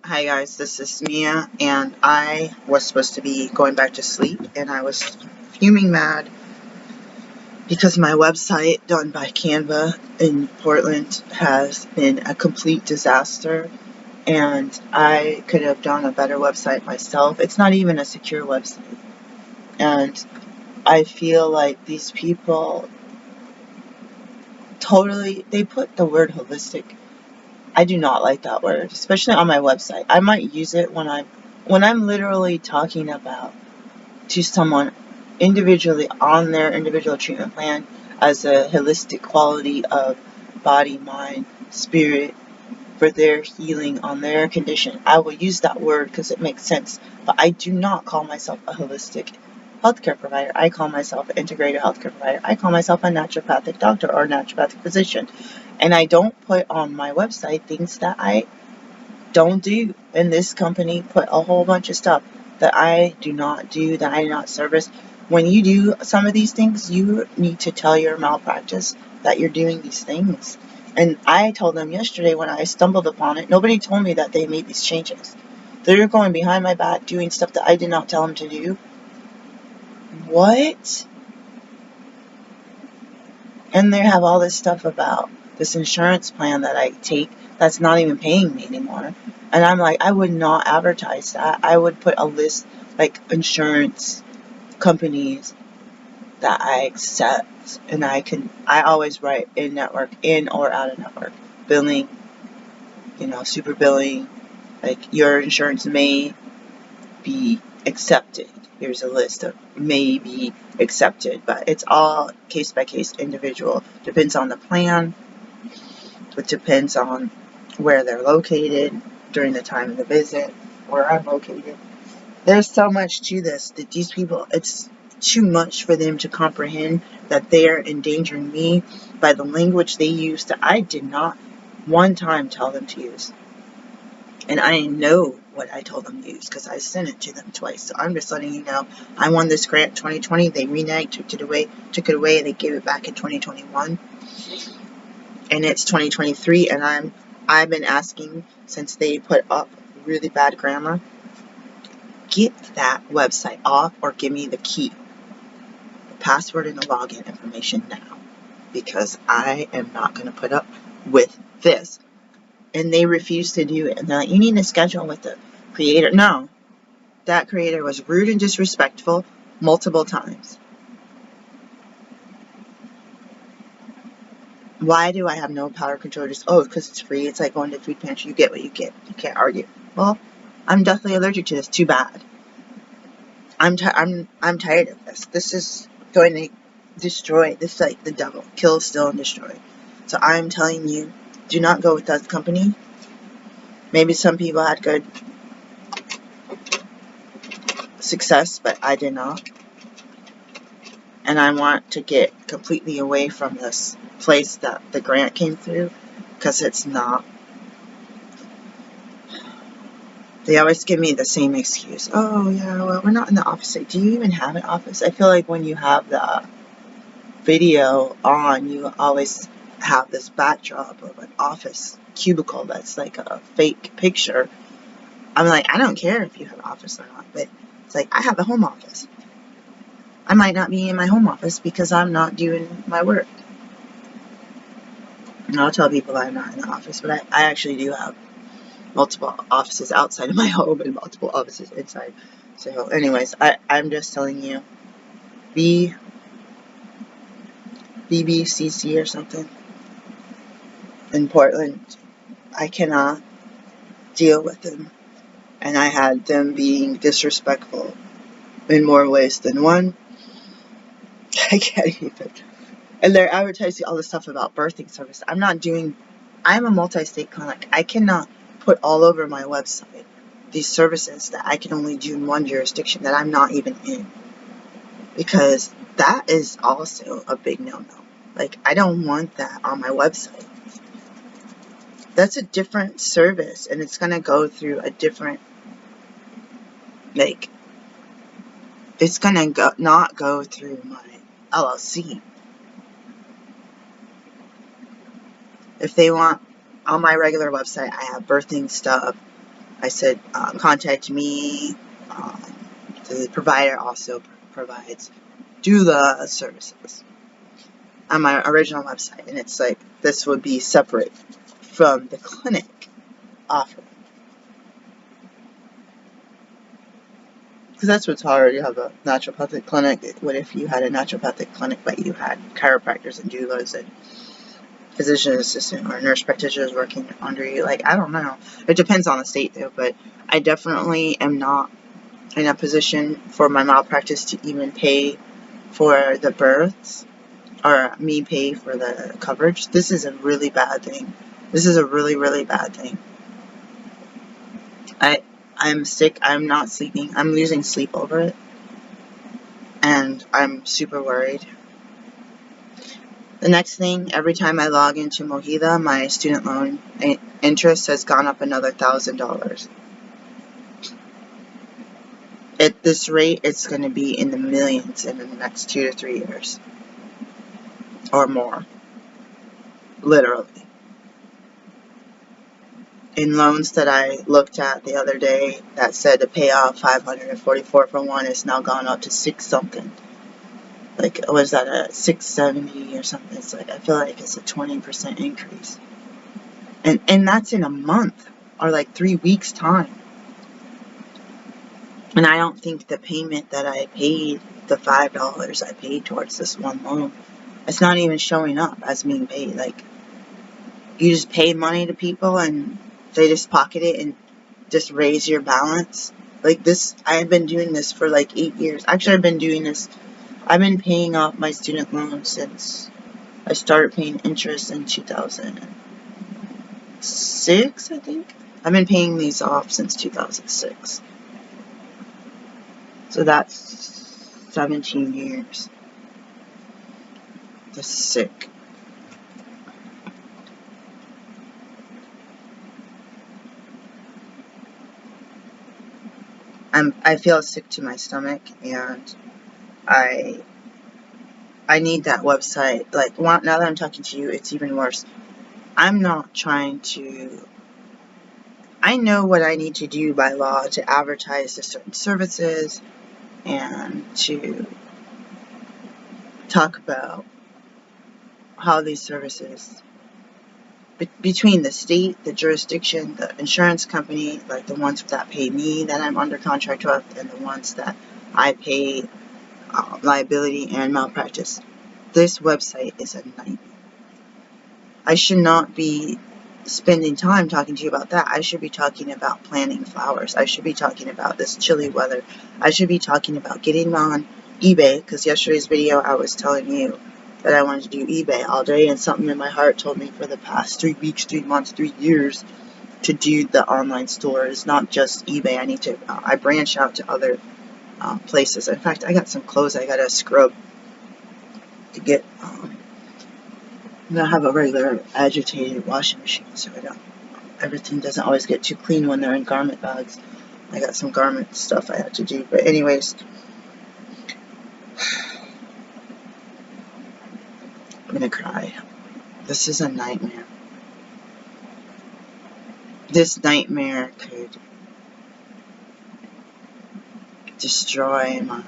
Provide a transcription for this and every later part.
Hi guys, this is Mia, and I was supposed to be going back to sleep, and I was fuming mad because my website done by Canva in Portland has been a complete disaster, and I could have done a better website myself. It's not even a secure website, and I feel like these people they put the word holistic. I do not like that word, especially on my website. I might use it when I'm literally talking about to someone individually on their individual treatment plan as a holistic quality of body, mind, spirit for their healing on their condition. I will use that word because it makes sense, but I do not call myself a holistic healthcare provider. I call myself an integrated healthcare provider. I call myself a naturopathic doctor or naturopathic physician. And I don't put on my website things that I don't do. And this company put a whole bunch of stuff that I do not do, that I do not service. When you do some of these things, you need to tell your malpractice that you're doing these things. And I told them yesterday when I stumbled upon it, nobody told me that they made these changes. They're going behind my back doing stuff that I did not tell them to do. What? And they have all this stuff about this insurance plan that I take that's not even paying me anymore. And I'm like, I would not advertise that. I would put a list like insurance companies that I accept, and I always write in network, in or out of network, billing, super billing, like your insurance may be accepted. Here's a list of may be accepted, but it's all case by case, individual. Depends on the plan. It depends on where they're located during the time of the visit, where I'm located. There's so much to this that these people, it's too much for them to comprehend that they're endangering me by the language they use that I did not one time tell them to use. And I know what I told them to use because I sent it to them twice. So I'm just letting you know, I won this grant 2020. They reneged, took it away. They gave it back in 2021. And it's 2023, and I've been asking since they put up really bad grammar, get that website off or give me the key, the password and the login information now, because I am not going to put up with this. And they refuse to do it. And they're like, you need to schedule with the creator. No, that creator was rude and disrespectful multiple times. Why do I have no power control? Just, because it's free. It's like going to food pantry. You get what you get. You can't argue. Well, I'm definitely allergic to this. Too bad. I'm tired of this. This is going to destroy. This is like the devil. Kill, steal, and destroy. So I'm telling you, do not go with that company. Maybe some people had good success, but I did not. And I want to get completely away from this place that the grant came through, because it's not. They always give me the same excuse. Oh, yeah, well, we're not in the office. Do you even have an office? I feel like when you have the video on, you always have this backdrop of an office cubicle that's like a fake picture. I'm like, I don't care if you have an office or not, but it's like, I have a home office. I might not be in my home office because I'm not doing my work. And I'll tell people I'm not in the office, but I actually do have multiple offices outside of my home and multiple offices inside. So anyways, I'm just telling you, BBCC or something in Portland, I cannot deal with them. And I had them being disrespectful in more ways than one. I can't even. And they're advertising all this stuff about birthing service. I'm a multi-state clinic. I cannot put all over my website these services that I can only do in one jurisdiction that I'm not even in. Because that is also a big no-no. Like, I don't want that on my website. That's a different service, and it's going to go through a different, it's going to not go through my LLC. If they want, on my regular website, I have birthing stuff, I said, contact me. The provider also provides doula services on my original website, and it's like this would be separate from the clinic offering. Because that's what's hard. You have a naturopathic clinic. What if you had a naturopathic clinic, but you had chiropractors and doulas and physician assistant or nurse practitioners working under you? Like, I don't know. It depends on the state, though. But I definitely am not in a position for my malpractice to even pay for the births or me pay for the coverage. This is a really bad thing. This is a really, really bad thing. I'm sick. I'm not sleeping. I'm losing sleep over it. And I'm super worried. The next thing, every time I log into Mojita, my student loan interest has gone up another $1,000. At this rate, it's going to be in the millions in the next 2 to 3 years. Or more. Literally. In loans that I looked at the other day that said to pay off $544 for one, it's now gone up to $6 something. Like, was that a $670 or something? It's like, I feel like it's a 20% increase. And that's in a month or like 3 weeks time. And I don't think the payment that I paid, the $5 I paid towards this one loan, it's not even showing up as being paid. Like, you just pay money to people and they just pocket it and just raise your balance. Like this, I've been doing this for like 8 years. Actually, I've been paying off my student loan since I started paying interest in 2006, I think. I've been paying these off since 2006. So that's 17 years. That's sick. I feel sick to my stomach, and I need that website. Like, now that I'm talking to you, it's even worse. I'm not trying to... I know what I need to do by law to advertise the certain services and to talk about how these services, between the state, the jurisdiction, the insurance company, like the ones that pay me that I'm under contract with, and the ones that I pay liability and malpractice. This website is a nightmare. I should not be spending time talking to you about that. I should be talking about planting flowers. I should be talking about this chilly weather. I should be talking about getting on eBay, because yesterday's video I was telling you that I wanted to do eBay all day, and something in my heart told me for the past 3 weeks, 3 months, 3 years to do the online stores, not just eBay. I need to, I branch out to other places. In fact, I got some clothes I got to scrub to get, I'm going to have a regular agitated washing machine, so everything doesn't always get too clean when they're in garment bags. I got some garment stuff I have to do, but anyways, I'm going to cry. This is a nightmare. This nightmare could destroy my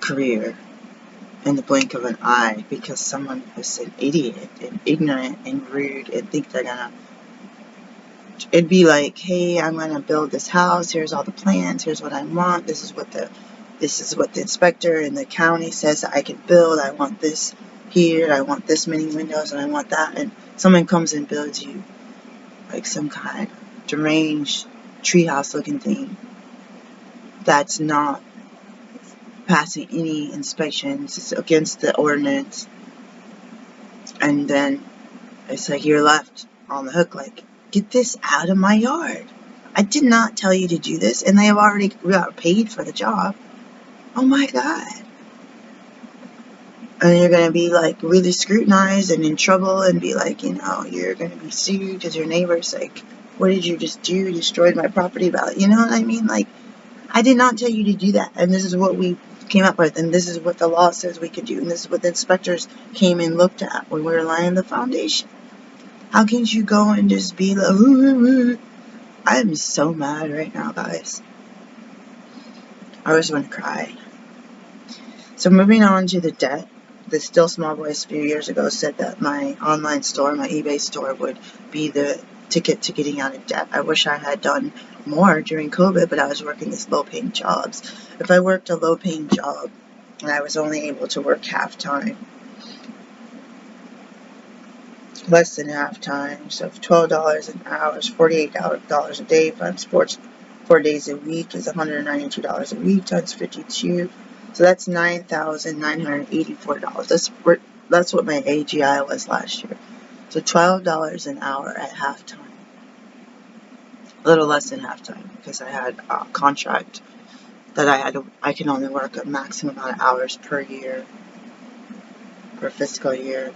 career in the blink of an eye, because someone is an idiot and ignorant and rude and think they're gonna... It'd be like, hey, I'm gonna build this house, here's all the plans, here's what I want, this is what the inspector in the county says that I can build, I want this here, I want this many windows, and I want that, and someone comes and builds you like some kind of deranged treehouse looking thing that's not passing any inspections, it's against the ordinance, and then it's like you're left on the hook, like, get this out of my yard. I did not tell you to do this, and they have already got paid for the job. Oh my god. And you're going to be like really scrutinized and in trouble and be like, you're going to be sued because your neighbor's like, what did you just do? You destroyed my property value. You know what I mean? Like, I did not tell you to do that, and this is what we came up with, and this is what the law says we could do, and this is what the inspectors came and looked at when we were laying the foundation. How can't you go and just be like, ooh. I'm so mad right now, guys. I just want to cry. So moving on to the debt. The Still Small Voice a few years ago said that my online store, my eBay store, would be the ticket to getting out of debt. I wish I had done more during COVID, but I was working these low-paying jobs. If I worked a low-paying job and I was only able to work half-time, less than half-time, so $12 an hour is $48 a day times 4 days a week is $192 a week times 52. So that's $9,984. That's what my AGI was last year. So $12 an hour at halftime. A little less than halftime because I had a contract that I can only work a maximum amount of hours per year, per fiscal year.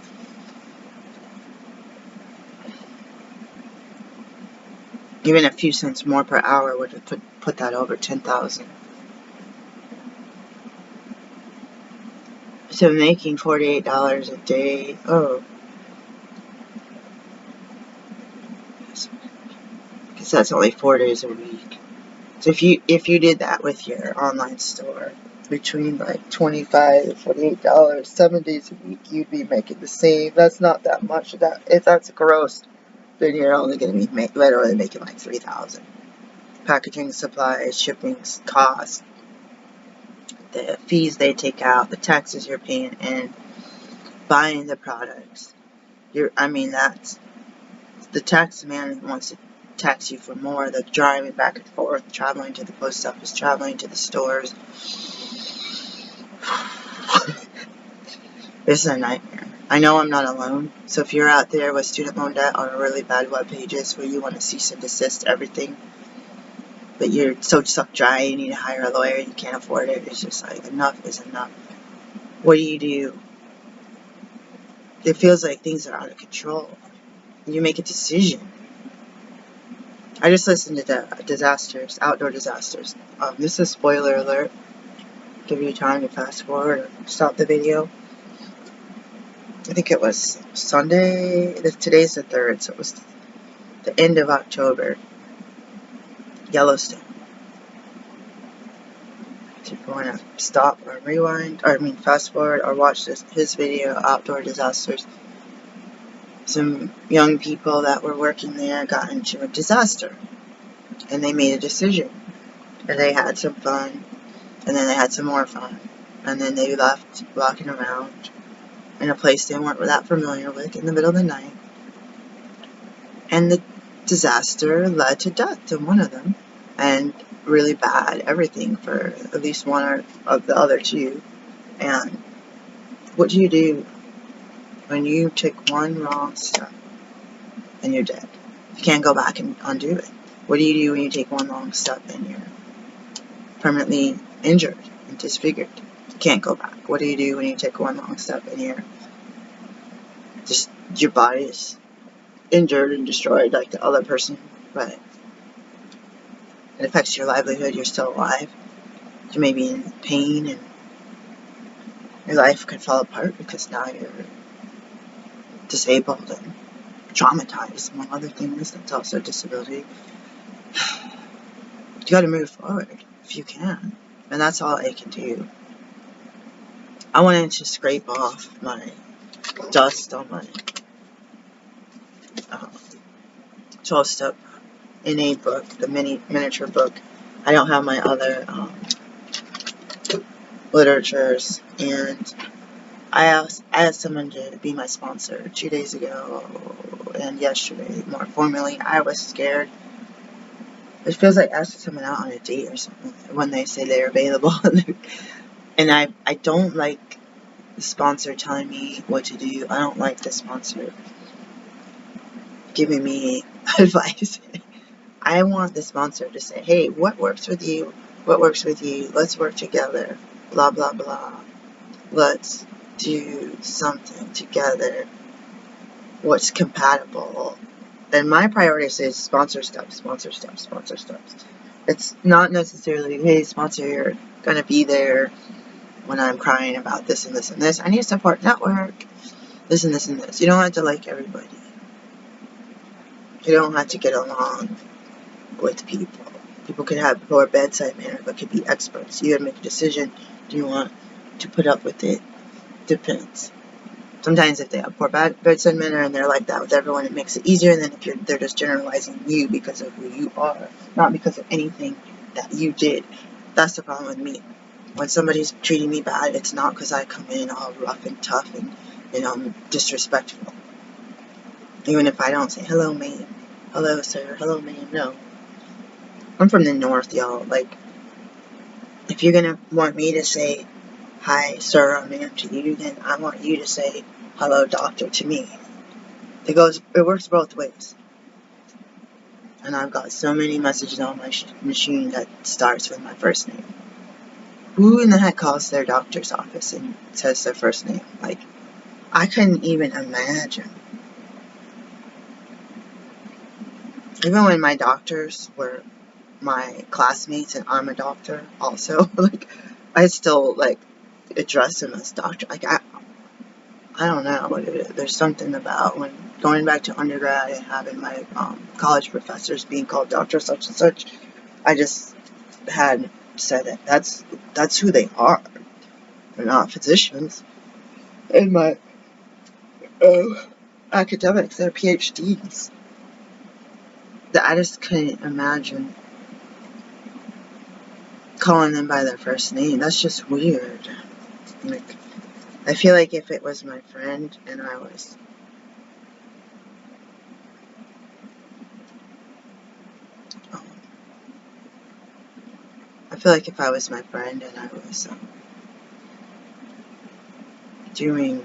Even a few cents more per hour would have put that over 10,000. So making $48 a day. Oh, because that's only 4 days a week. So if you did that with your online store, between like $25 and $48, 7 days a week, you'd be making the same. That's not that much. If that's gross, then you're only going to be literally making like $3,000. Packaging supplies, shipping costs, the fees they take out, the taxes you're paying, and buying the products. That's the tax man wants to tax you for more. The driving back and forth, traveling to the post office, traveling to the stores. This is a nightmare. I know I'm not alone. So if you're out there with student loan debt on really bad web pages where you want to cease and desist everything, but you're so sucked dry, you need to hire a lawyer, you can't afford it. It's just like enough is enough. What do? It feels like things are out of control. You make a decision. I just listened to the outdoor disasters. This is spoiler alert. Give you time to fast forward or stop the video. I think it was Sunday. Today's the 3rd, so it was the end of October. Yellowstone. So if you want to stop or rewind, fast forward or watch his video, Outdoor Disasters. Some young people that were working there got into a disaster. And they made a decision. And they had some fun. And then they had some more fun. And then they left walking around in a place they weren't that familiar with in the middle of the night. And the disaster led to death in one of them. And really bad everything for at least one of the other two. And what do you do when you take one wrong step and you're dead? You can't go back and undo it. What do you do when you take one wrong step and you're permanently injured and disfigured? You can't go back. What do you do when you take one wrong step and your body is injured and destroyed like the other person, but it affects your livelihood, you're still alive. You may be in pain and your life could fall apart because now you're disabled and traumatized, among other things. That's also a disability. You gotta move forward if you can. And that's all I can do. I wanted to scrape off my dust on my 12-step innate book, the miniature book. I don't have my other literatures, and I asked someone to be my sponsor 2 days ago, and yesterday, more formally. I was scared. It feels like asking someone out on a date or something when they say they're available. And I don't like the sponsor telling me what to do. I don't like the sponsor giving me advice. I want the sponsor to say, hey, what works with you? What works with you? Let's work together. Blah, blah, blah. Let's do something together. What's compatible? And my priority is sponsor stuff. It's not necessarily, hey, sponsor, you're going to be there when I'm crying about this and this and this. I need a support network. This and this and this. You don't have to like everybody. You don't have to get along with people. People can have poor bedside manner, but could be experts. You gotta make a decision. Do you want to put up with it? Depends. Sometimes if they have poor bedside manner and they're like that with everyone, it makes it easier than if they're just generalizing you because of who you are, not because of anything that you did. That's the problem with me. When somebody's treating me bad, it's not because I come in all rough and tough and disrespectful. Even if I don't say, hello, ma'am, hello, sir, hello, ma'am, no. I'm from the north, y'all. Like, if you're gonna want me to say, hi, sir, or ma'am to you, then I want you to say, hello, doctor, to me. It works both ways. And I've got so many messages on my machine that starts with my first name. Who in the heck calls their doctor's office and says their first name? Like, I couldn't even imagine. Even when my doctors were my classmates and I'm a doctor also, like, I still, like, address them as doctor. Like, I don't know what it is. There's something about when going back to undergrad and having my college professors being called doctor such and such, I just had said it. That's who they are. They're not physicians. And my academics, they're PhDs. That I just couldn't imagine calling them by their first name. That's just weird. Like, I feel like if it was my friend and I was I feel like if I was my friend and I was doing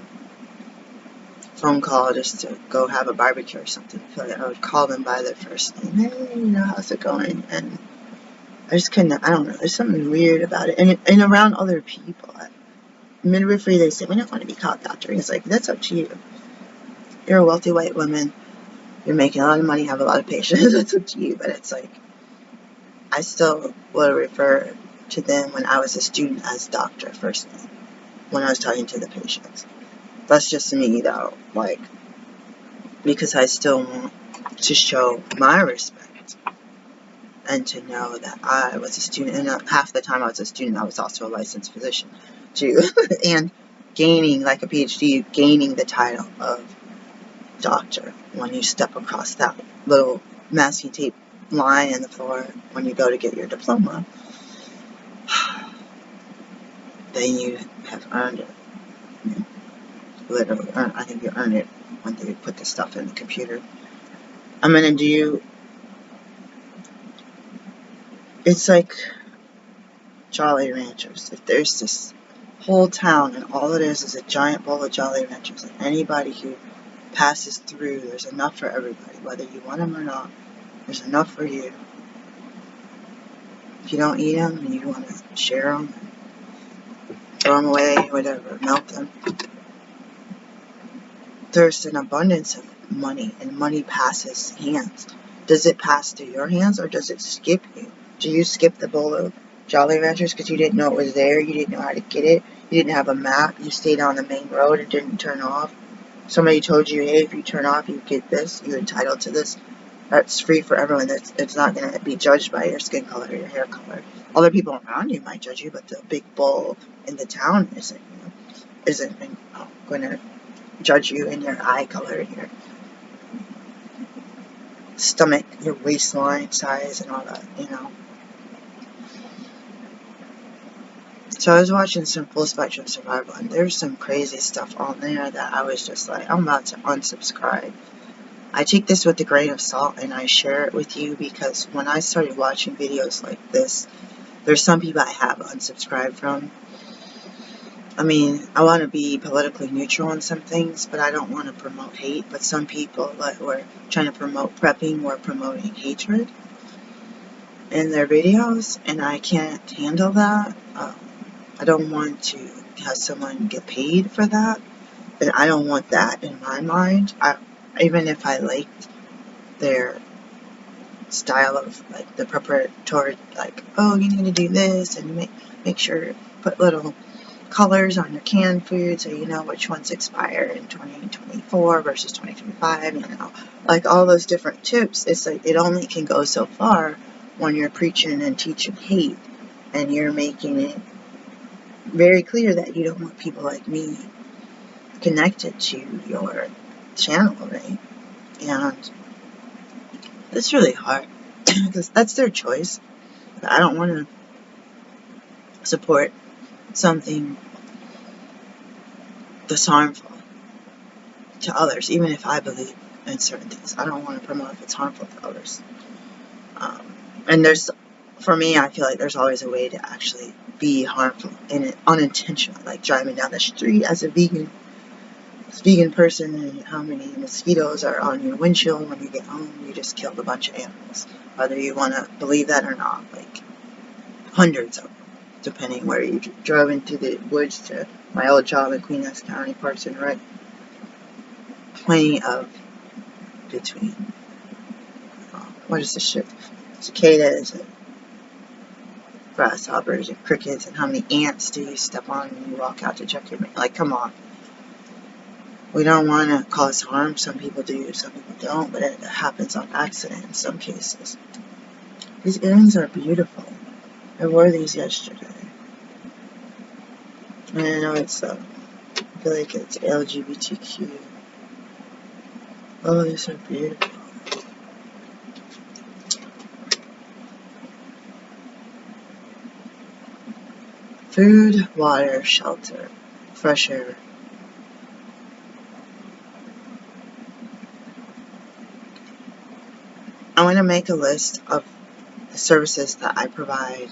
phone call just to go have a barbecue or something, I feel like I would call them by their first name. Hey, how's it going? And I just couldn't, I don't know, there's something weird about it. And around other people, midwifery, they say, we don't want to be called doctor. It's like, that's up to you. You're a wealthy white woman. You're making a lot of money, have a lot of patients. That's up to you. But it's like, I still would refer to them when I was a student as doctor first name, when I was talking to the patients. That's just me, though. Like, because I still want to show my respect and to know that I was a student. And half the time I was a student, I was also a licensed physician, too. And gaining, like a PhD, gaining the title of doctor when you step across that little masking tape line in the floor when you go to get your diploma, then you have earned it. Literally, I think you earn it when you put the stuff in the computer. I'm gonna do, it's like Jolly Ranchers. If there's this whole town and all it is a giant bowl of Jolly Ranchers, and anybody who passes through, there's enough for everybody, whether you want them or not. There's enough for you. If you don't eat them and you want to share them, throw them away, whatever, melt them. There's an abundance of money, and money passes hands. Does it pass through your hands, or does it skip you? Do you skip the bowl of Jolly Ranchers because you didn't know it was there, you didn't know how to get it, you didn't have a map, you stayed on the main road and didn't turn off? Somebody told you, hey, if you turn off, you get this, you're entitled to this. That's free for everyone. It's not going to be judged by your skin color or your hair color. Other people around you might judge you, but the big bull in the town isn't going to judge you in your eye color, your stomach, your waistline size, and all that, So I was watching some Full Spectrum Survival, and there's some crazy stuff on there that I was just like, I'm about to unsubscribe. I take this with a grain of salt and I share it with you because when I started watching videos like this, there's some people I have unsubscribed from. I mean, I want to be politically neutral on some things, but I don't want to promote hate. But some people that were trying to promote prepping were promoting hatred in their videos, and I can't handle that. I don't want to have someone get paid for that, and I don't want that in my mind. Even if I liked their style of like the preparatory, like, oh, you need to do this and make sure put little colors on your canned food so you know which ones expire in 2024 versus 2025, you know, like all those different tips. It's like it only can go so far when you're preaching and teaching hate and you're making it very clear that you don't want people like me connected to your channel, right? And it's really hard because that's their choice. I don't want to support something that's harmful to others, even if I believe in certain things. I don't want to promote if it's harmful to others. And for me, I feel like there's always a way to actually be harmful and unintentional, like driving down the street as a vegan person, and how many mosquitoes are on your windshield when you get home. You just killed a bunch of animals, whether you want to believe that or not. Like hundreds of them, depending where you drove into the woods to my old job in Queen Anne's County Parks and Rec. Plenty of between what is this shit? Cicadas and grasshoppers and crickets, and how many ants do you step on when you walk out to check your mail? Like, come on. We don't want to cause harm. Some people do, some people don't, but it happens on accident in some cases. These earrings are beautiful. I wore these yesterday. And I know it's, I feel like it's LGBTQ. Oh, these are beautiful. Food, water, shelter, fresh air. I want to make a list of the services that I provide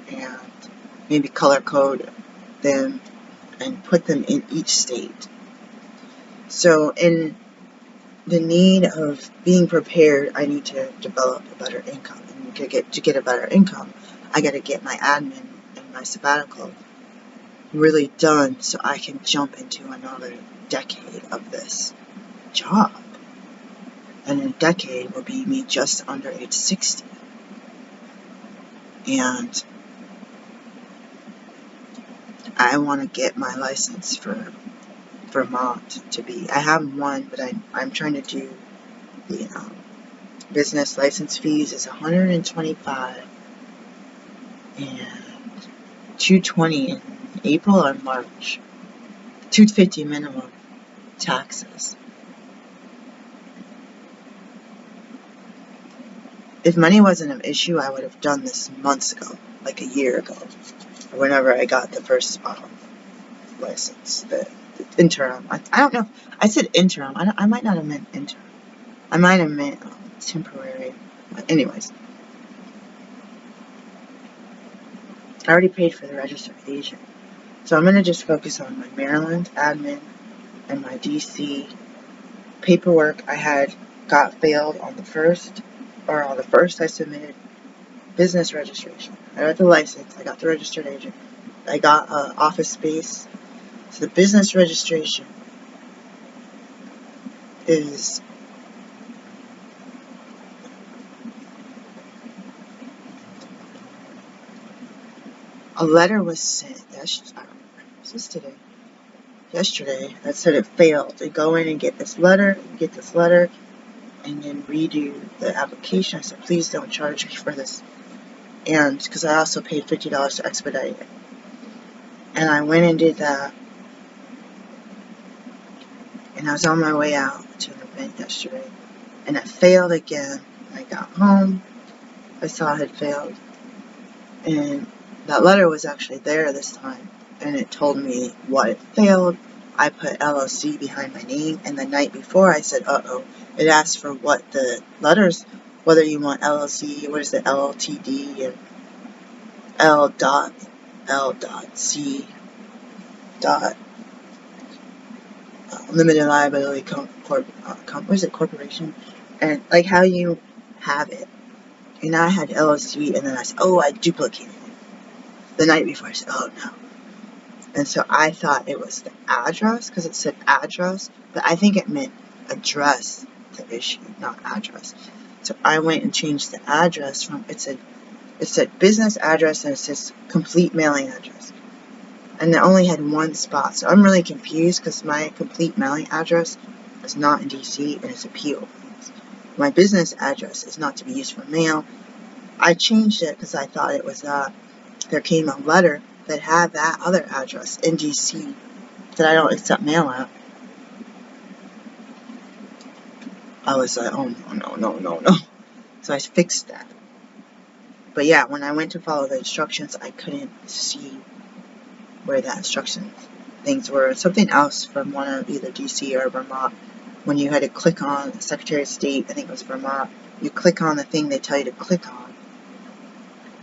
and maybe color code them and put them in each state. So in the need of being prepared, I need to develop a better income. And to get a better income, I got to get my admin and my sabbatical really done so I can jump into another decade of this job. And a decade will be me just under age 60. And I want to get my license for Vermont to be. I have one, but I'm trying to do the business license fees is $125 and $220 in April or March. $250 minimum taxes. If money wasn't an issue, I would have done this months ago, like a year ago, or whenever I got the first license, the interim. I don't know. I said interim. I might not have meant interim. I might have meant temporary. But anyways, I already paid for the registered agent, so I'm gonna just focus on my Maryland admin and my DC paperwork. I got failed on the first. Or on the first, I submitted business registration. I got the license. I got the registered agent. I got office space. So the business registration is a letter was sent. Was this today? Yesterday, that said it failed. To go in and get this letter, and then redo the application. I said, please don't charge me for this. And because I also paid $50 to expedite it. And I went and did that. And I was on my way out to an event yesterday. And it failed again. I got home. I saw it had failed. And that letter was actually there this time. And it told me what it failed. I put LLC behind my name. And the night before I said, uh-oh. It asked for what the letters, whether you want LLC, what is the LTD, and L.C. Limited liability what is it, corporation, and like how you have it. And I had LLC, and then I said, oh, I duplicated it. The night before I said, oh no. And so I thought it was the address, because it said address, but I think it meant address the issue, not address. So I went and changed the address from, it said business address, and it says complete mailing address. and it only had one spot. So I'm really confused because my complete mailing address is not in DC and it's a PO. My business address is not to be used for mail. I changed it because I thought it was there came a letter that had that other address in DC that I don't accept mail at. I was like, oh no. So I fixed that. But yeah, when I went to follow the instructions, I couldn't see where the instructions things were. Something else from one of either DC or Vermont. When you had to click on the Secretary of State, I think it was Vermont, you click on the thing they tell you to click on,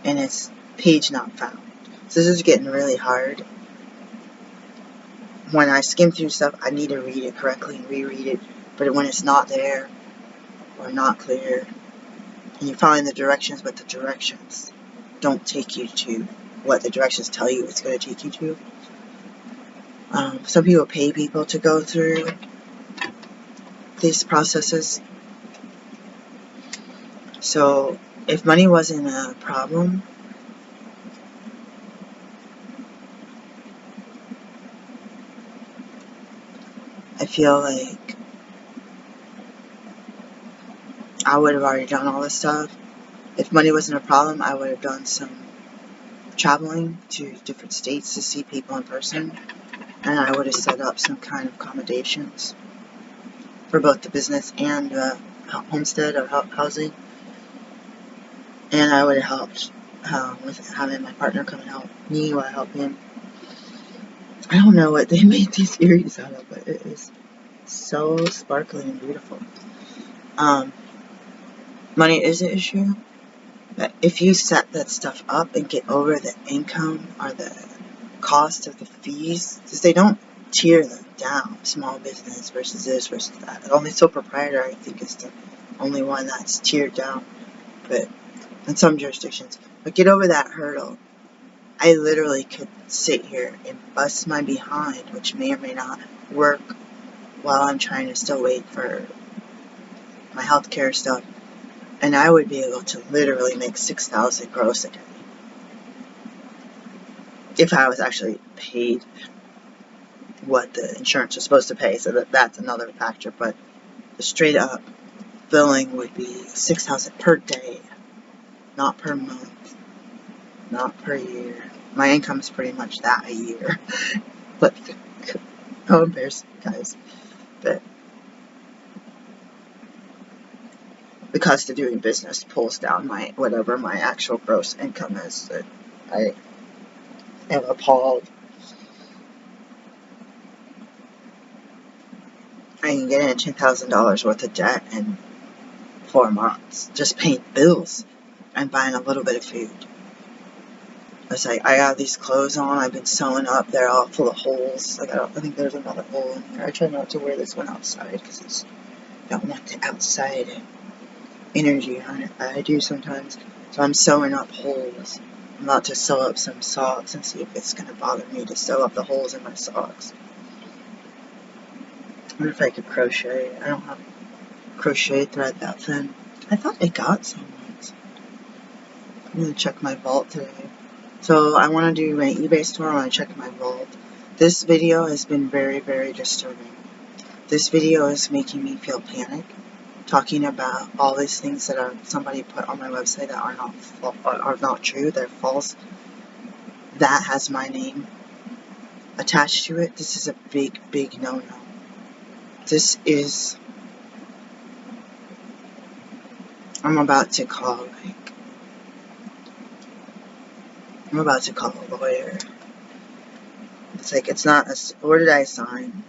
and it's page not found. So this is getting really hard. When I skim through stuff, I need to read it correctly and reread it. But when it's not there or not clear, and you're following the directions, but the directions don't take you to what the directions tell you it's going to take you to. Some people pay people to go through these processes. So if money wasn't a problem, I feel like I would have already done all this stuff. If money wasn't a problem, I would have done some traveling to different states to see people in person, and I would have set up some kind of accommodations for both the business and homestead or housing. And I would have helped with having my partner come and help me while I help him. I don't know what they made these earrings out of, but it is so sparkling and beautiful. Money is an issue, but if you set that stuff up and get over the income or the cost of the fees, because they don't tier them down, small business versus this versus that. Only sole proprietor, I think, is the only one that's tiered down, but in some jurisdictions. But get over that hurdle. I literally could sit here and bust my behind, which may or may not work, while I'm trying to still wait for my healthcare stuff, and I would be able to literally make $6,000 gross a day if I was actually paid what the insurance was supposed to pay. So that's another factor, but the straight up billing would be $6,000 per day, not per month, not per year. My income is pretty much that a year. But no embarrassing, guys. But the cost of doing business pulls down my whatever my actual gross income is. I am appalled. I can get in $10,000 worth of debt in 4 months, just paying bills and buying a little bit of food. It's like, I got these clothes on, I've been sewing up, they're all full of holes. I think there's another hole in here. I try not to wear this one outside because I don't want the outside energy on it. I do sometimes. So I'm sewing up holes. I'm about to sew up some socks and see if it's going to bother me to sew up the holes in my socks. I wonder if I could crochet. I don't have crochet thread that thin. I thought I got some once. I'm going to check my vault today. So I want to do my eBay store. I want to check my vault. This video has been very, very disturbing. This video is making me feel panic. Talking about all these things that somebody put on my website that are not true. They're false. That has my name attached to it. This is a big, big no-no. This is... I'm about to call a lawyer. It's like, it's not where did I sign?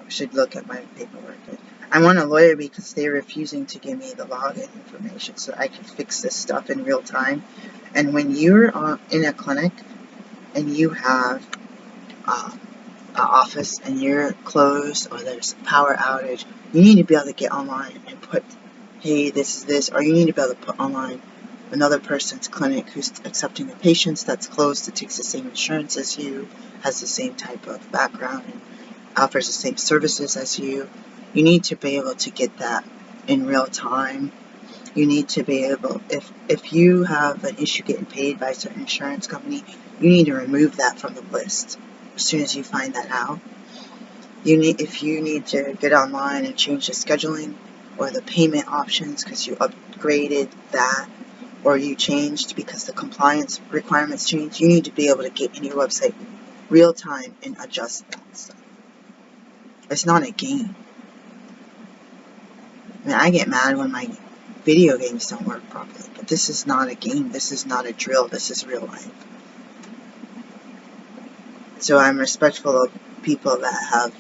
I should look at my paperwork. I want a lawyer because they're refusing to give me the login information so I can fix this stuff in real time. And when you're in a clinic and you have an office and you're closed or there's a power outage, you need to be able to get online and put, hey, this is this, or you need to be able to put online another person's clinic who's accepting the patients that's closed, that takes the same insurance as you, has the same type of background, and offers the same services as you. You need to be able to get that in real time. You need to be able, if you have an issue getting paid by a certain insurance company, you need to remove that from the list. as soon as you find that out. If you need to get online and change the scheduling or the payment options because you upgraded that, or you changed because the compliance requirements changed, you need to be able to get in your website real time and adjust that stuff. It's not a game. I mean, I get mad when my video games don't work properly, but this is not a game. This is not a drill. This is real life. So I'm respectful of people that have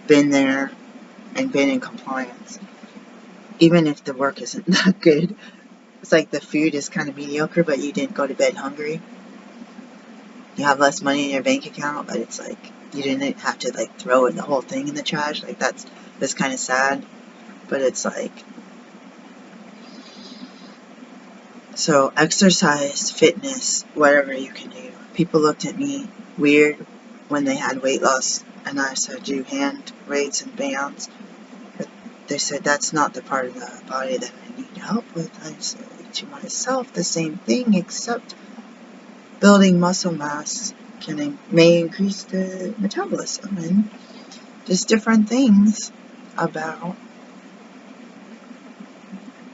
been there and been in compliance, even if the work isn't that good. It's like the food is kind of mediocre, but you didn't go to bed hungry. You have less money in your bank account, but it's like you didn't have to like throw the whole thing in the trash. Like that's kind of sad, but it's like, so exercise, fitness, whatever you can do. People looked at me weird when they had weight loss and I said do hand weights and bands. But they said that's not the part of the body that I need help with. I said to myself the same thing, except building muscle mass may increase the metabolism, and there's different things about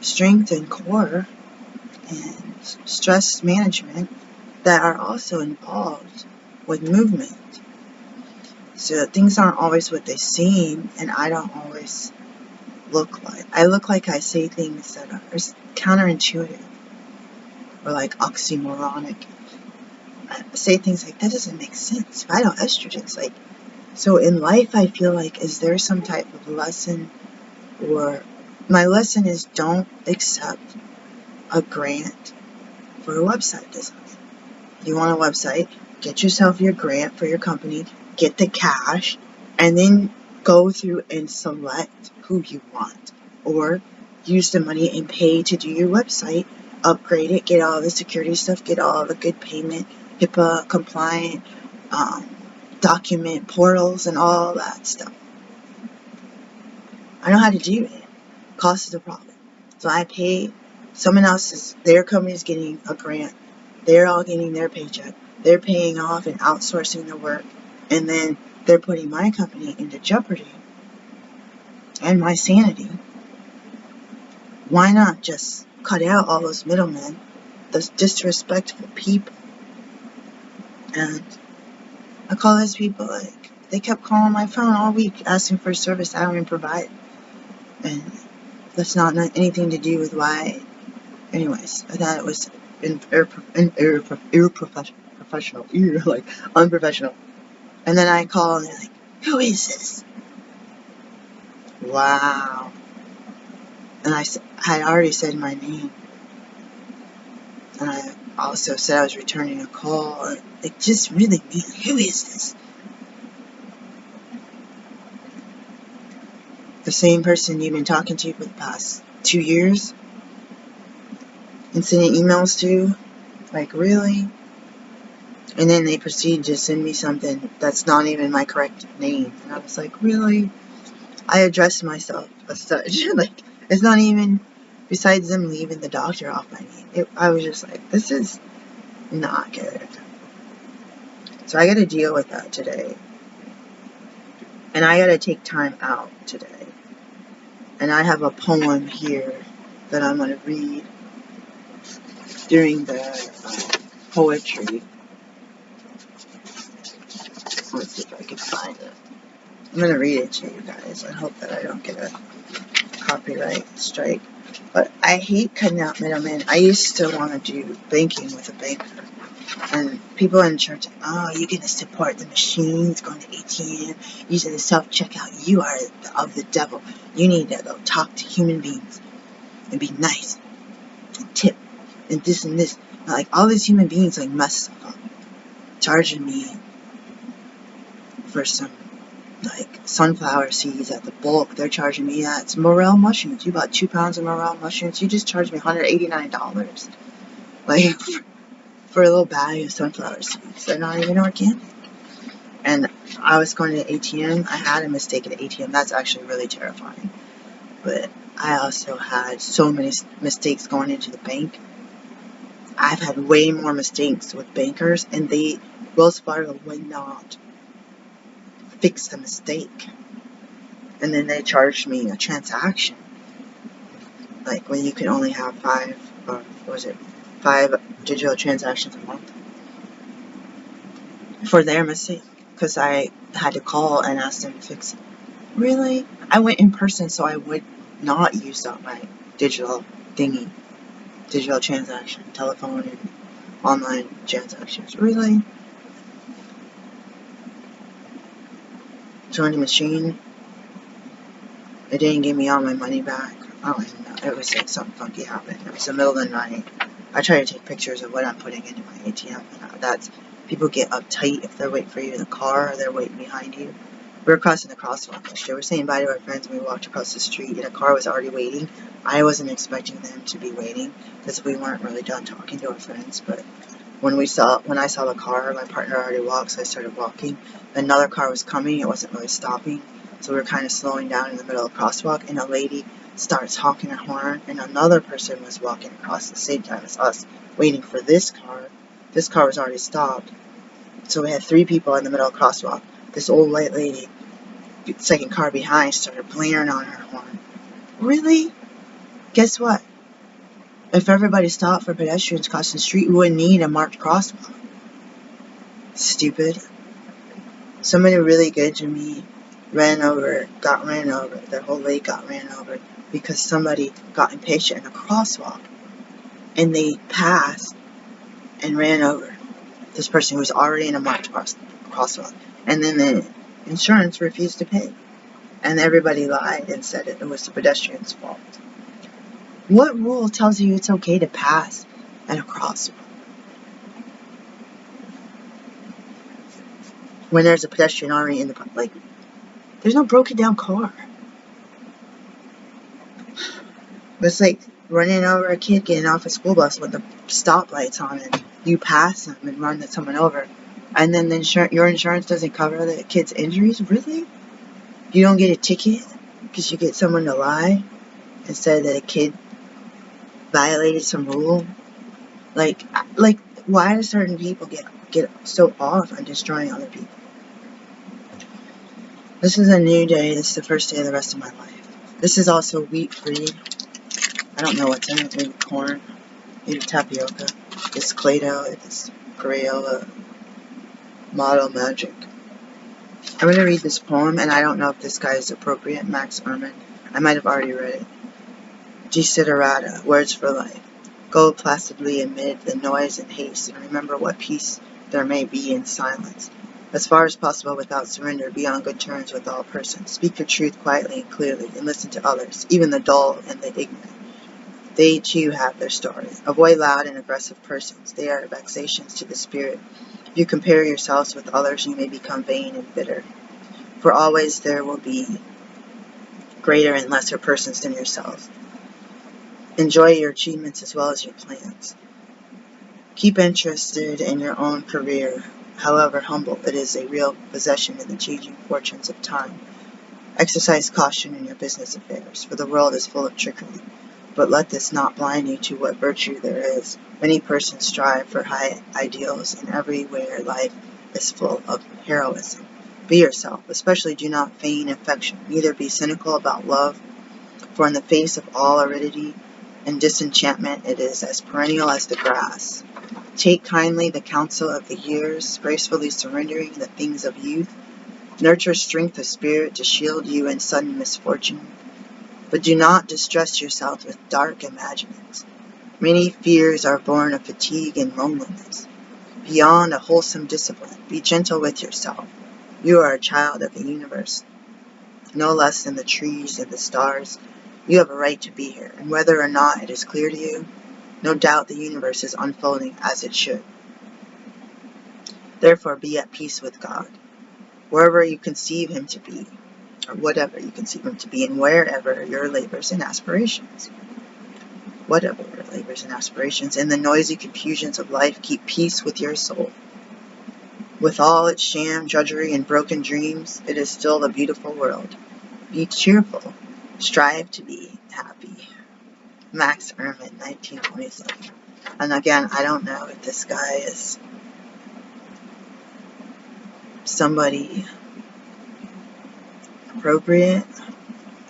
strength and core and stress management that are also involved with movement. So things aren't always what they seem, and I don't always look like. I look like I say things that are counterintuitive or like oxymoronic. I say things like, that doesn't make sense. Phytoestrogens, like, so in life I feel like, is there some type of lesson, or my lesson is don't accept a grant for a website design. You want a website, get yourself your grant for your company, get the cash, and then go through and select who you want. Or use the money and pay to do your website, upgrade it, get all the security stuff, get all the good payment, HIPAA compliant, document portals and all that stuff. I know how to do it. Cost is a problem. So I pay someone else's, their company's getting a grant. They're all getting their paycheck. They're paying off and outsourcing the work. And then they're putting my company into jeopardy and my sanity. Why not just cut out all those middlemen, those disrespectful people? And I call those people, like, they kept calling my phone all week asking for a service I don't even provide. And that's not anything to do with why. Anyways, I thought it was unprofessional, like unprofessional. And then I call and they're like, who is this? Wow. And I had already said my name. And I also said I was returning a call. And it just really means, who is this? The same person you've been talking to for the past 2 years? And sending emails to? Like, really? And then they proceed to send me something that's not even my correct name. And I was like, really? I addressed myself as such. Like, it's not even, besides them leaving the doctor off my name. I was just like, this is not good. So I got to deal with that today. And I got to take time out today. And I have a poem here that I'm going to read during the poetry. Let's see if I can find it. I'm going to read it to you guys. I hope that I don't get a copyright strike. But I hate cutting out middlemen. I used to want to do banking with a banker. And people in church, oh, you're going to support the machines, going to ATM, using the self-checkout. You are of the devil. You need to go talk to human beings and be nice and tip and this and this. Like, all these human beings, like, mess stuff up. Charging me for some, like, sunflower seeds at the bulk. They're charging me that. It's morel mushrooms. You bought 2 pounds of morel mushrooms. You just charged me $189. Like, for a little bag of sunflower seeds. They're not even organic. And I was going to the ATM. I had a mistake at the ATM. That's actually really terrifying. But I also had so many mistakes going into the bank. I've had way more mistakes with bankers, and Wells Fargo would not fix the mistake. And then they charged me a transaction. Like when you can only have 5 digital transactions a month for their mistake. Because I had to call and ask them to fix it. Really? I went in person so I would not use up my digital thingy. Digital transaction, telephone and online transactions. Really? Joined the machine. It didn't give me all my money back. I don't even know. It was like something funky happened. It was the middle of the night. I try to take pictures of what I'm putting into my ATM. That's people get uptight if they're waiting for you in the car or they're waiting behind you. We were crossing the crosswalk. We were saying bye to our friends and we walked across the street and a car was already waiting. I wasn't expecting them to be waiting because we weren't really done talking to our friends. But when I saw the car, my partner already walked, so I started walking. Another car was coming. It wasn't really stopping. So we were kind of slowing down in the middle of the crosswalk, and a lady starts honking her horn, and another person was walking across the same time as us, waiting for this car. This car was already stopped. So we had 3 people in the middle of the crosswalk. This old white lady, second car behind, started blaring on her horn. Really? Guess what? If everybody stopped for pedestrians crossing the street, we wouldn't need a marked crosswalk. Stupid. Somebody really good to me got ran over. Their whole leg got ran over because somebody got impatient in a crosswalk and they passed and ran over this person who was already in a marked crosswalk. And then the insurance refused to pay. And everybody lied and said it was the pedestrian's fault. What rule tells you it's okay to pass at a crosswalk when there's a pedestrian already in the like? There's no broken down car. It's like running over a kid getting off a school bus with the stoplights on and you pass them and run someone over. And then your insurance doesn't cover the kid's injuries? Really? You don't get a ticket because you get someone to lie and say that a kid violated some rule? Like why do certain people get so off on destroying other people? This is a new day. This is the first day of the rest of my life. This is also wheat-free. I don't know what's in it. Maybe corn, maybe tapioca. It's Clado, it's Crayola, Model Magic. I'm going to read this poem, and I don't know if this guy is appropriate. Max Ehrman. I might have already read it. Desiderata, words for life. Go placidly amid the noise and haste, and remember what peace there may be in silence. As far as possible without surrender, be on good terms with all persons. Speak your truth quietly and clearly, and listen to others, even the dull and the ignorant. They too have their story. Avoid loud and aggressive persons. They are vexations to the spirit. If you compare yourselves with others, you may become vain and bitter. For always there will be greater and lesser persons than yourselves. Enjoy your achievements as well as your plans. Keep interested in your own career. However humble, it is a real possession in the changing fortunes of time. Exercise caution in your business affairs, for the world is full of trickery. But let this not blind you to what virtue there is. Many persons strive for high ideals, and everywhere life is full of heroism. Be yourself, especially do not feign affection. Neither be cynical about love, for in the face of all aridity and disenchantment it is as perennial as the grass. Take kindly the counsel of the years, gracefully surrendering the things of youth. Nurture strength of spirit to shield you in sudden misfortune. But do not distress yourself with dark imaginings. Many fears are born of fatigue and loneliness. Beyond a wholesome discipline, be gentle with yourself. You are a child of the universe, no less than the trees and the stars. You have a right to be here, and whether or not it is clear to you, no doubt the universe is unfolding as it should. Therefore, be at peace with God, wherever you conceive Him to be, or whatever you conceive Him to be, and wherever your labors and aspirations. Whatever your labors and aspirations, in the noisy confusions of life, keep peace with your soul. With all its sham, drudgery, and broken dreams, it is still a beautiful world. Be cheerful. Strive to be happy. Max Ehrman, 1927. And again, I don't know if this guy is somebody appropriate.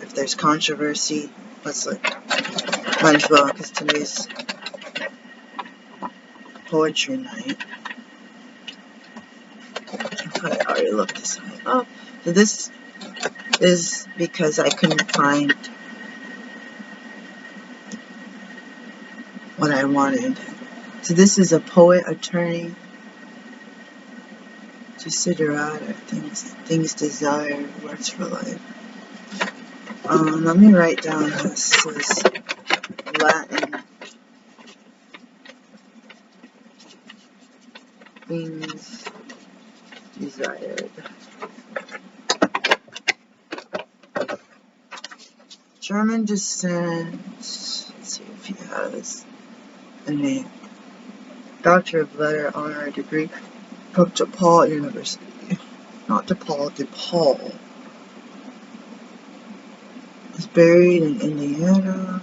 If there's controversy, let's look. Might as well, because today's poetry night. I already looked this up. So this is because I couldn't find what I wanted. So this is a poet, attorney, desiderata, things desired, words for life. Let me write down this is Latin. Things desired. German descent. Let's see if he has a name. Doctor of Letter, honorary degree from DePaul University. Not DePaul, DePaul. He's buried in Indiana.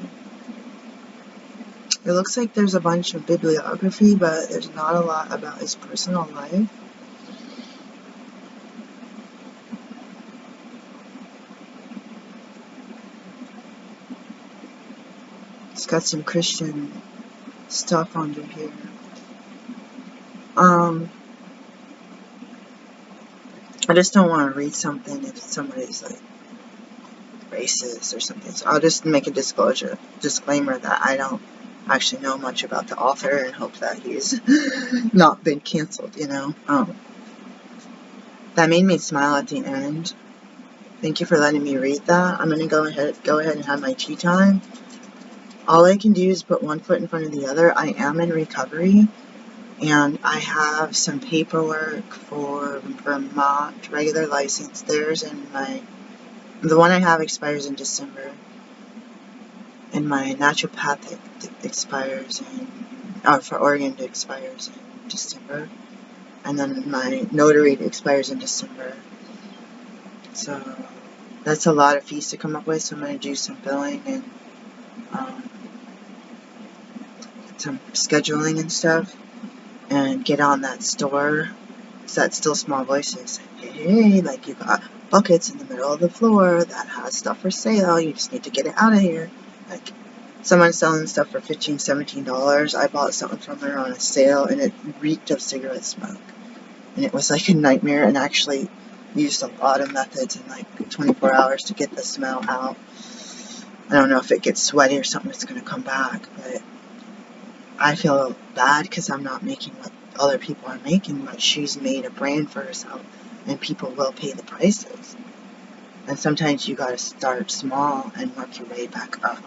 It looks like there's a bunch of bibliography, but there's not a lot about his personal life. It's got some Christian stuff under here. I just don't want to read something if somebody's like racist or something. So I'll just make a disclaimer that I don't actually know much about the author and hope that he's not been canceled, you know. That made me smile at the end. Thank you for letting me read that. I'm gonna go ahead and have my tea time. All I can do is put one foot in front of the other. I am in recovery, and I have some paperwork for Vermont regular license. The one I have expires in December, and my naturopathic expires for Oregon expires in December, and then my notary expires in December. So that's a lot of fees to come up with. So I'm going to do some billing and some scheduling and stuff, and get on that store. So that's still small voices. Hey, like you got buckets in the middle of the floor that has stuff for sale. You just need to get it out of here. Like someone's selling stuff for $15, $17. I bought something from her on a sale, and it reeked of cigarette smoke. And it was like a nightmare, and actually used a lot of methods in like 24 hours to get the smell out. I don't know if it gets sweaty or something that's going to come back, but I feel bad because I'm not making what other people are making, but she's made a brand for herself, and people will pay the prices. And sometimes you got to start small and work your way back up,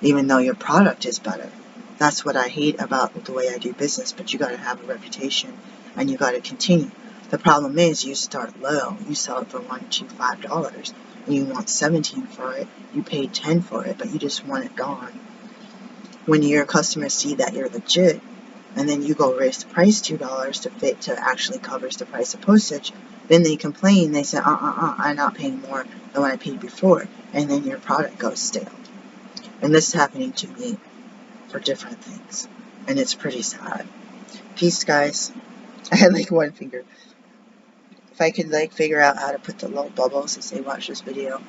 even though your product is better. That's what I hate about the way I do business, but you got to have a reputation, and you got to continue. The problem is you start low. You sell it for $1, $2, $5, and you want $17 for it. You paid $10 for it, but you just want it gone. When your customers see that you're legit, and then you go raise the price $2 to actually covers the price of postage, then they complain. They say, I'm not paying more than what I paid before, and then your product goes stale. And this is happening to me for different things, and it's pretty sad. Peace, guys. I had like one finger. If I could like figure out how to put the little bubbles as they watch this video.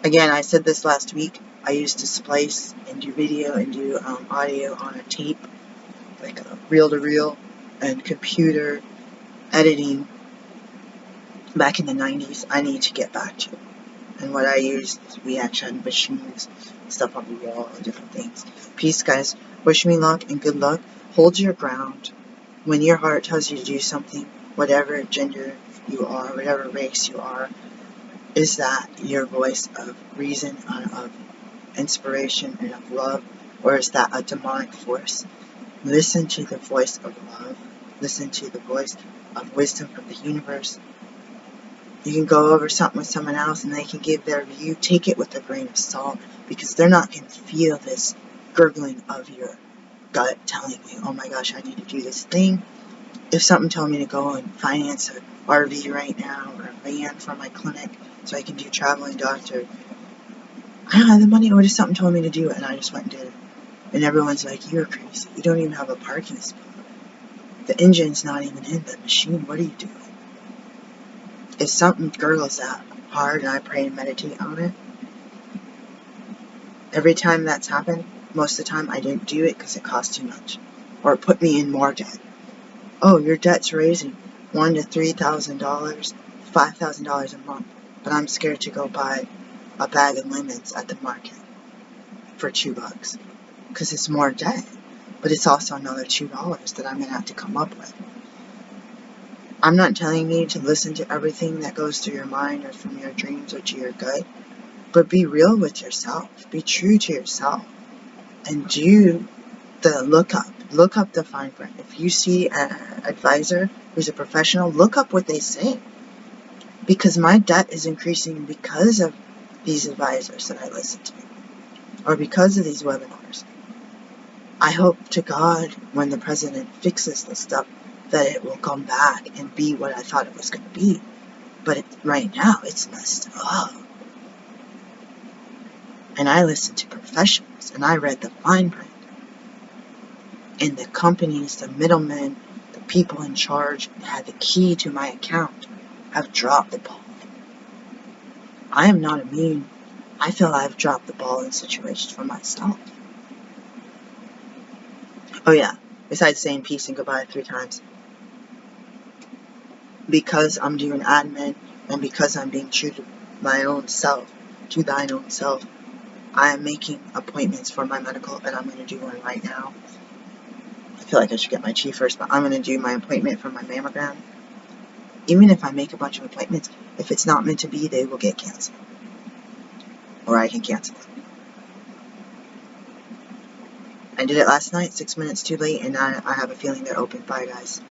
Again, I said this last week. I used to splice and do video and do audio on a tape, like a reel-to-reel, and computer editing back in the 90s. I need to get back to. And what I used, we actually had machines, stuff on the wall, and different things. Peace, guys. Wish me luck and good luck. Hold your ground. When your heart tells you to do something, whatever gender you are, whatever race you are, is that your voice of reason and of inspiration and of love, or is that a demonic force? Listen to the voice of love. Listen to the voice of wisdom from the universe. You can go over something with someone else and they can give their view. Take it with a grain of salt, because they're not going to feel this gurgling of your gut telling you, oh my gosh, I need to do this thing. If something told me to go and finance an RV right now, or a van for my clinic so I can do traveling doctor, I don't have the money, or just something told me to do it and I just went and did it. And everyone's like, you're crazy. You don't even have a parking spot. The engine's not even in the machine. What are you doing? If something gurgles that hard and I pray and meditate on it, every time that's happened, most of the time I didn't do it because it cost too much. Or it put me in more debt. Oh, your debt's raising $1,000 to $3,000, $5,000 a month. But I'm scared to go buy a bag of lemons at the market for $2 because it's more debt. But it's also another $2 that I'm going to have to come up with. I'm not telling you to listen to everything that goes through your mind or from your dreams or to your gut, but be real with yourself. Be true to yourself. And do the lookup. Look up the fine print. If you see an advisor who's a professional, look up what they say. Because my debt is increasing because of these advisors that I listen to. Or because of these webinars. I hope to God when the president fixes this stuff that it will come back and be what I thought it was going to be. But right now, it's messed up. And I listened to professionals, and I read the fine print. And the companies, the middlemen, the people in charge that had the key to my account have dropped the ball. I am not immune. I feel I've dropped the ball in situations for myself. Oh yeah, besides saying peace and goodbye 3 times. Because I'm doing admin and because I'm being true to my own self, to thine own self, I am making appointments for my medical, and I'm going to do one right now. I feel like I should get my chief first, but I'm going to do my appointment for my mammogram. Even if I make a bunch of appointments, if it's not meant to be, they will get canceled. Or I can cancel it. I did it last night, 6 minutes too late, and I have a feeling they're open. Bye, guys.